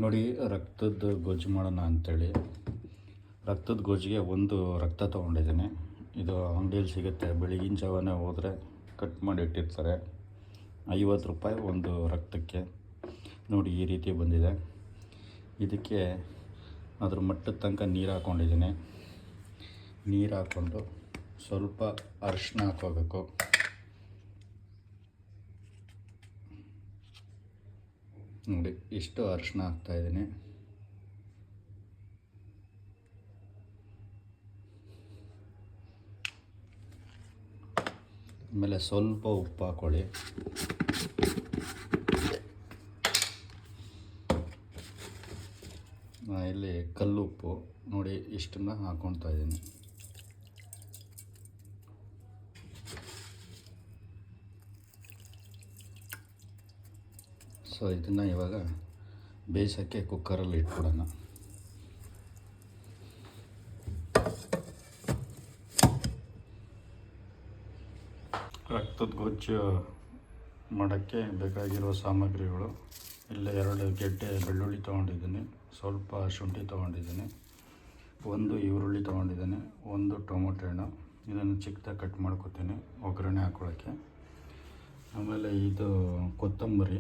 ನೋಡಿ, ರಕ್ತದ ಗೊಜ್ಜು ಮಾಡೋಣ ಅಂಥೇಳಿ ರಕ್ತದ ಗೊಜ್ಜಿಗೆ ಒಂದು ರಕ್ತ ತೊಗೊಂಡಿದ್ದೀನಿ. ಇದು ಅಂಗಡಿಯಲ್ಲಿ ಸಿಗುತ್ತೆ. ಬೆಳಗಿನ ಜಾವನೇ ಹೋದರೆ ಕಟ್ ಮಾಡಿ ಇಟ್ಟಿರ್ತಾರೆ. 50 ರೂಪಾಯಿ ಒಂದು ರಕ್ತಕ್ಕೆ. ನೋಡಿ, ಈ ರೀತಿ ಬಂದಿದೆ. ಇದಕ್ಕೆ ಅದ್ರ ಮಟ್ಟದ ತನಕ ನೀರು ಹಾಕ್ಕೊಂಡಿದ್ದೀನಿ. ನೀರು ಹಾಕ್ಕೊಂಡು ಸ್ವಲ್ಪ ಅರಿಶಿನ ಹಾಕ್ಕೋಬೇಕು. ನೋಡಿ, ಇಷ್ಟು ಅರಿಶಿನ ಹಾಕ್ತಾಯಿದ್ದೀನಿ. ಆಮೇಲೆ ಸ್ವಲ್ಪ ಉಪ್ಪು ಹಾಕ್ಕೊಳ್ಳಿ. ಇಲ್ಲಿ ಕಲ್ಲುಪ್ಪು ನೋಡಿ, ಇಷ್ಟನ್ನು ಹಾಕ್ಕೊಳ್ತಾ ಇದ್ದೀನಿ. ಸೊ ಇದನ್ನು ಇವಾಗ ಬೇಯಿಸೋಕ್ಕೆ ಕುಕ್ಕರಲ್ಲಿ ಇಟ್ಬಿಡೋಣ. ರಕ್ತದ ಗೊಜ್ಜು ಮಾಡೋಕ್ಕೆ ಬೇಕಾಗಿರೋ ಸಾಮಗ್ರಿಗಳು: ಇಲ್ಲೇ 2 ಗೆಡ್ಡೆ ಬೆಳ್ಳುಳ್ಳಿ ತೊಗೊಂಡಿದ್ದೀನಿ, ಸ್ವಲ್ಪ ಶುಂಠಿ ತೊಗೊಂಡಿದ್ದೀನಿ, 1 ಈರುಳ್ಳಿ ತೊಗೊಂಡಿದ್ದೀನಿ, 1 ಟೊಮೊಟೊ ಹಣ್ಣು. ಇದನ್ನು ಚಿಕ್ಕದಾಗಿ ಕಟ್ ಮಾಡ್ಕೊತೀನಿ ಒಗ್ಗರಣೆ ಹಾಕ್ಕೊಳ್ಳೋಕ್ಕೆ. ಆಮೇಲೆ ಇದು ಕೊತ್ತಂಬರಿ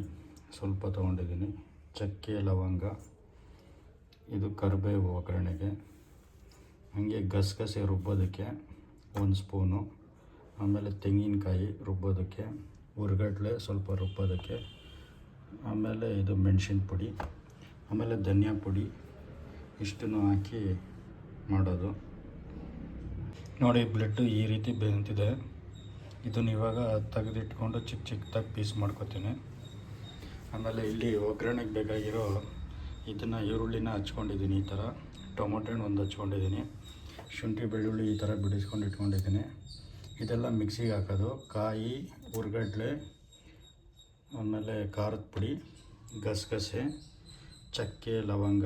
ಸ್ವಲ್ಪ ತೊಗೊಂಡಿದ್ದೀನಿ, ಚಕ್ಕೆ ಲವಂಗ, ಇದು ಕರಿಬೇವು ಒಗ್ಗರಣೆಗೆ. ಹಾಗೆ ಗಸಗಸೆ ರುಬ್ಬೋದಕ್ಕೆ 1 ಸ್ಪೂನು, ಆಮೇಲೆ ತೆಂಗಿನಕಾಯಿ ರುಬ್ಬೋದಕ್ಕೆ, ಹುರ್ಗಡ್ಲೆ ಸ್ವಲ್ಪ ರುಬ್ಬೋದಕ್ಕೆ, ಆಮೇಲೆ ಇದು ಮೆಣಸಿನ ಪುಡಿ, ಆಮೇಲೆ ಧನಿಯಾ ಪುಡಿ. ಇಷ್ಟನ್ನು ಹಾಕಿ ಮಾಡೋದು. ನೋಡಿ, ಬ್ಲೆಡ್ಡು ಈ ರೀತಿ ಬೆಂತಿದೆ. ಇದನ್ನು ಇವಾಗ ತೆಗೆದಿಟ್ಕೊಂಡು ಚಿಕ್ಕದಾಗಿ ಪೀಸ್ ಮಾಡ್ಕೊತೀನಿ. ಆಮೇಲೆ ಇಲ್ಲಿ ಒಗ್ಗರಣೆಗೆ ಬೇಕಾಗಿರೋ ಇದನ್ನು ಈರುಳ್ಳಿನ ಹಚ್ಕೊಂಡಿದ್ದೀನಿ. ಈ ಥರ ಟೊಮೊಟೊ ಹಣ್ಣು 1 ಹಚ್ಕೊಂಡಿದ್ದೀನಿ, ಶುಂಠಿ ಬೆಳ್ಳುಳ್ಳಿ ಈ ಥರ ಬಿಡಿಸ್ಕೊಂಡು ಇಟ್ಕೊಂಡಿದ್ದೀನಿ. ಇದೆಲ್ಲ ಮಿಕ್ಸಿಗೆ ಹಾಕೋದು. ಕಾಯಿ, ಹುರ್ಗಡ್ಲೆ, ಆಮೇಲೆ ಖಾರದ ಪುಡಿ, ಗಸಗಸೆ, ಚಕ್ಕೆ ಲವಂಗ,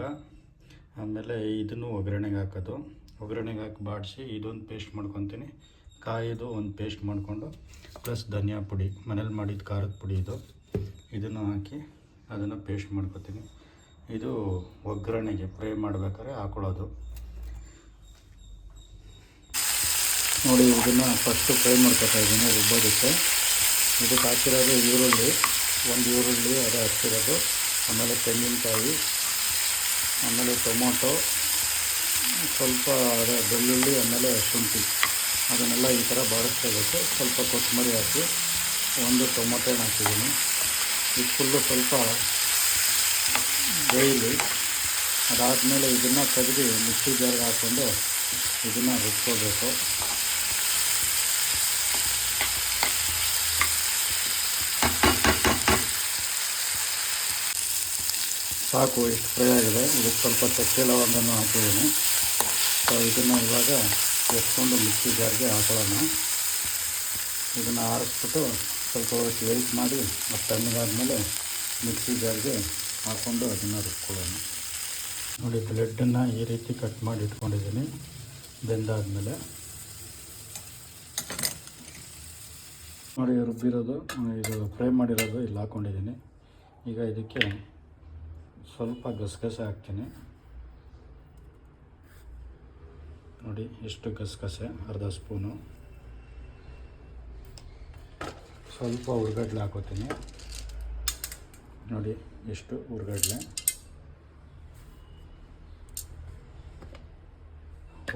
ಆಮೇಲೆ ಇದನ್ನು ಒಗ್ಗರಣೆಗೆ ಹಾಕೋದು. ಒಗ್ಗರಣೆಗೆ ಹಾಕಿ ಬಾಡಿಸಿ ಇದೊಂದು ಪೇಸ್ಟ್ ಮಾಡ್ಕೊತೀನಿ. ಕಾಯಿದು ಒಂದು ಪೇಸ್ಟ್ ಮಾಡಿಕೊಂಡು ಪ್ಲಸ್ ಧನಿಯಾ ಪುಡಿ, ಮನೇಲಿ ಮಾಡಿದ ಖಾರದ ಪುಡಿ ಇದನ್ನು ಹಾಕಿ ಅದನ್ನು ಪೇಸ್ಟ್ ಮಾಡ್ಕೊತೀನಿ. ಇದು ಒಗ್ಗರಣೆಗೆ ಫ್ರೈ ಮಾಡಬೇಕಾದ್ರೆ ಹಾಕೊಳ್ಳೋದು. ನೋಡಿ, ಇದನ್ನು ಫಸ್ಟು ಫ್ರೈ ಮಾಡ್ಕೊತಾ ಇದ್ದೀನಿ ರುಬ್ಬೋದಕ್ಕೆ. ಇದಕ್ಕೆ ಹಾಕಿರೋದು ಈರುಳ್ಳಿ, 1 ಈರುಳ್ಳಿ ಅದು ಹಚ್ಚಿರೋದು, ಆಮೇಲೆ ತೆಂಗಿನಕಾಯಿ, ಆಮೇಲೆ ಟೊಮೊಟೊ, ಸ್ವಲ್ಪ ಅದೇ ಬೆಳ್ಳುಳ್ಳಿ, ಆಮೇಲೆ ಶುಂಠಿ. ಅದನ್ನೆಲ್ಲ ಈ ಥರ ಬಾಡಿಸ್ಕೋಬೇಕು. ಸ್ವಲ್ಪ ಕೊತ್ತಂಬರಿ ಹಾಕಿ 1 ಟೊಮೊಟೊ ಹಣ್ಣು ಹಾಕಿದ್ದೀನಿ. ಇದು ಫುಲ್ಲು ಸ್ವಲ್ಪ ಬೇಯಲಿ. ಅದಾದಮೇಲೆ ಇದನ್ನು ತೆಗೆದು ಮಿಕ್ಸಿ ಜಾರ್ಗೆ ಹಾಕ್ಕೊಂಡು ಇದನ್ನು ರುಬ್ಕೋಬೇಕು. ಸಾಕು, ಇಷ್ಟು ಫ್ರೈ ಆಗಿದೆ. ಇದಕ್ಕೆ ಸ್ವಲ್ಪ ಚಕ್ಕೆ ಲವಂಗನೂ ಹಾಕಿದ್ದೀನಿ. ಸೊ ಇದನ್ನು ಇವಾಗ ಎತ್ಕೊಂಡು ಮಿಕ್ಸಿ ಜಾರ್ಗೆ ಹಾಕೊಳ್ಳೋಣ. ಇದನ್ನು ಆರಿಸ್ಬಿಟ್ಟು ಸ್ವಲ್ಪ ಹೊತ್ತು ವೆಯ್ಟ್ ಮಾಡಿ ಅದು ತಣ್ಣಗಾದ್ಮೇಲೆ ಮಿಕ್ಸಿ ಜಾರ್ಗೆ ಹಾಕ್ಕೊಂಡು ಅದನ್ನು ರುಬ್ಕೊಳ್ಳೋಣ. ನೋಡಿ, ಬ್ಲೆಡ್ಡನ್ನು ಈ ರೀತಿ ಕಟ್ ಮಾಡಿ ಇಟ್ಕೊಂಡಿದ್ದೀನಿ. ಬೆಂದಾದಮೇಲೆ ನೋಡಿ, ರುಬ್ಬಿರೋದು ಇದು ಫ್ರೈ ಮಾಡಿರೋದು ಇಲ್ಲಿ ಹಾಕ್ಕೊಂಡಿದ್ದೀನಿ. ಈಗ ಇದಕ್ಕೆ ಸ್ವಲ್ಪ ಗಸಗಸೆ ಹಾಕ್ತೀನಿ. ನೋಡಿ, ಎಷ್ಟು ಗಸಗಸೆ, ಅರ್ಧ ಸ್ಪೂನು. ಸ್ವಲ್ಪ ಹುರ್ಗಡ್ಲೆ ಹಾಕೋತೀನಿ. ನೋಡಿ, ಎಷ್ಟು ಹುರ್ಗಡ್ಲೆ.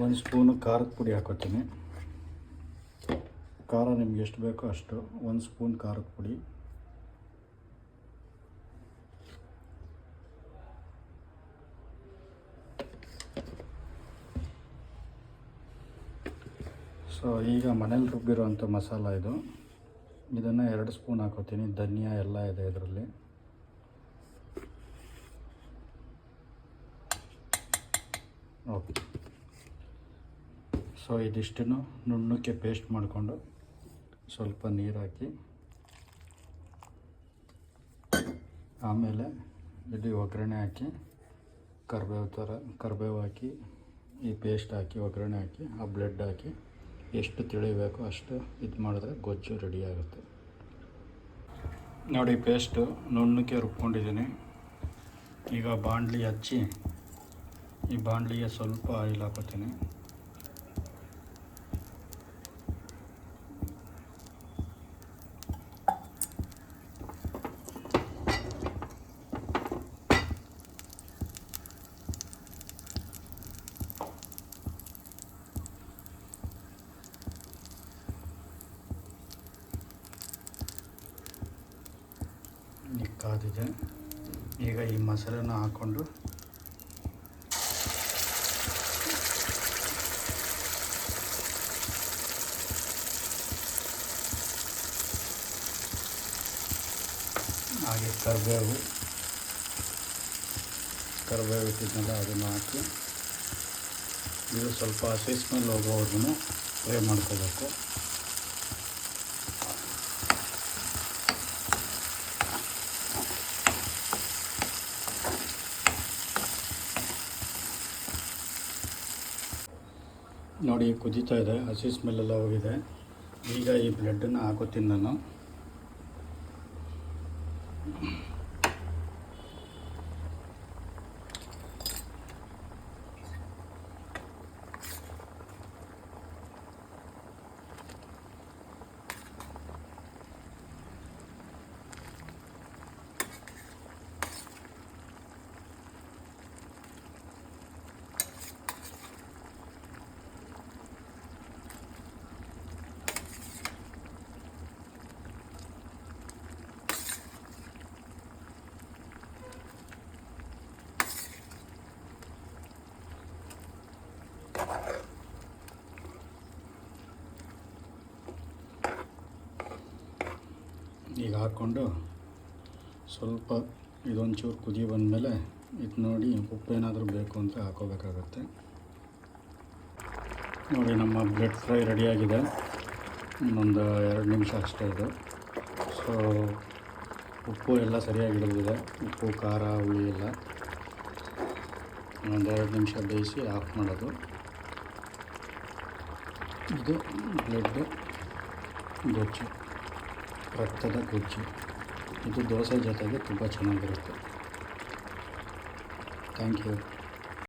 1 ಸ್ಪೂನು ಖಾರದ ಪುಡಿ ಹಾಕೋತೀನಿ. ಖಾರ ನಿಮ್ಗೆ ಎಷ್ಟು ಬೇಕೋ ಅಷ್ಟು. 1 ಸ್ಪೂನ್ ಖಾರದ ಪುಡಿ. ಸೊ ಈಗ ಮನೇಲಿ ರುಬ್ಬಿರೋವಂಥ ಮಸಾಲ ಇದು. ಇದನ್ನು 2 ಸ್ಪೂನ್ ಹಾಕೋತೀನಿ. ಧನಿಯಾ ಎಲ್ಲ ಇದೆ ಇದರಲ್ಲಿ. ಓಕೆ. ಸೊ ಇದಿಷ್ಟನ್ನು ನುಣ್ಣಕ್ಕೆ ಪೇಸ್ಟ್ ಮಾಡಿಕೊಂಡು ಸ್ವಲ್ಪ ನೀರು ಹಾಕಿ, ಆಮೇಲೆ ಇಲ್ಲಿ ಒಗ್ಗರಣೆ ಹಾಕಿ, ಕರಿಬೇವು ಹಾಕಿ, ಈ ಪೇಸ್ಟ್ ಹಾಕಿ, ಒಗ್ಗರಣೆ ಹಾಕಿ, ಆ ಬ್ಲೆಡ್ ಹಾಕಿ ಎಷ್ಟು ತಿಳಿಬೇಕು ಅಷ್ಟು ಇದು ಮಾಡಿದ್ರೆ ಗೊಜ್ಜು ರೆಡಿ ಆಗುತ್ತೆ. ನೋಡಿ, ಪೇಸ್ಟು ನುಣ್ಣಕ್ಕೆ ರುಬ್ಕೊಂಡಿದ್ದೀನಿ. ಈಗ ಬಾಣಲಿ ಹಚ್ಚಿ ಈ ಬಾಣಲಿಗೆ ಸ್ವಲ್ಪ ಆಯಿಲ್ ಹಾಕೋತೀನಿ. ಕಾದಿದೆ. ಈಗ ಈ ಮಸಾಲೆನ ಹಾಕ್ಕೊಂಡು ಹಾಗೆ ಕರಿಬೇವು ಇಟ್ಟಿದ್ನಲ್ಲ ಅದನ್ನು ಹಾಕಿ ಇದು ಸ್ವಲ್ಪ ಹಸಿ ಸ್ಮೆಲ್ ಹೋಗೋವರೆಗೂ ಫ್ರೈ ಮಾಡ್ಕೋಬೇಕು. ನೋಡಿ ಕುದೀತಾ ಇದೆ, ಹಸಿ ಸ್ಮೆಲ್ಲೆಲ್ಲ ಹೋಗಿದೆ. ಈಗ ಈ ಬ್ಲೆಡ್ಡನ್ನು ಹಾಕೋತೀನಿ ನಾನು. ಈಗ ಹಾಕ್ಕೊಂಡು ಸ್ವಲ್ಪ ಇದೊಂಚೂರು ಕುದಿ ಬಂದಮೇಲೆ ಇದು ನೋಡಿ ಉಪ್ಪೇನಾದರೂ ಬೇಕು ಅಂತ ಹಾಕೋಬೇಕಾಗತ್ತೆ. ನೋಡಿ ನಮ್ಮ ಬ್ಲೆಡ್ ಫ್ರೈ ರೆಡಿಯಾಗಿದೆ. ಇನ್ನೊಂದು 2 ನಿಮಿಷ ಅಷ್ಟೇ ಇದು. ಸೊ ಉಪ್ಪು ಎಲ್ಲ ಸರಿಯಾಗಿ ಹಿಡಿದಿದೆ, ಉಪ್ಪು ಖಾರ ಹುಳಿ ಎಲ್ಲ. ಒಂದು 2 ನಿಮಿಷ ಬೇಯಿಸಿ ಆಫ್ ಮಾಡೋದು. ಇದು ಬ್ಲೆಡ್ ಗೊಜ್ಜು, ರಕ್ತದ ಗೊಜ್ಜು. ಇದು ದೋಸೆ ಜೊತೆಗೆ ತುಂಬ ಚೆನ್ನಾಗಿರುತ್ತೆ. Thank you.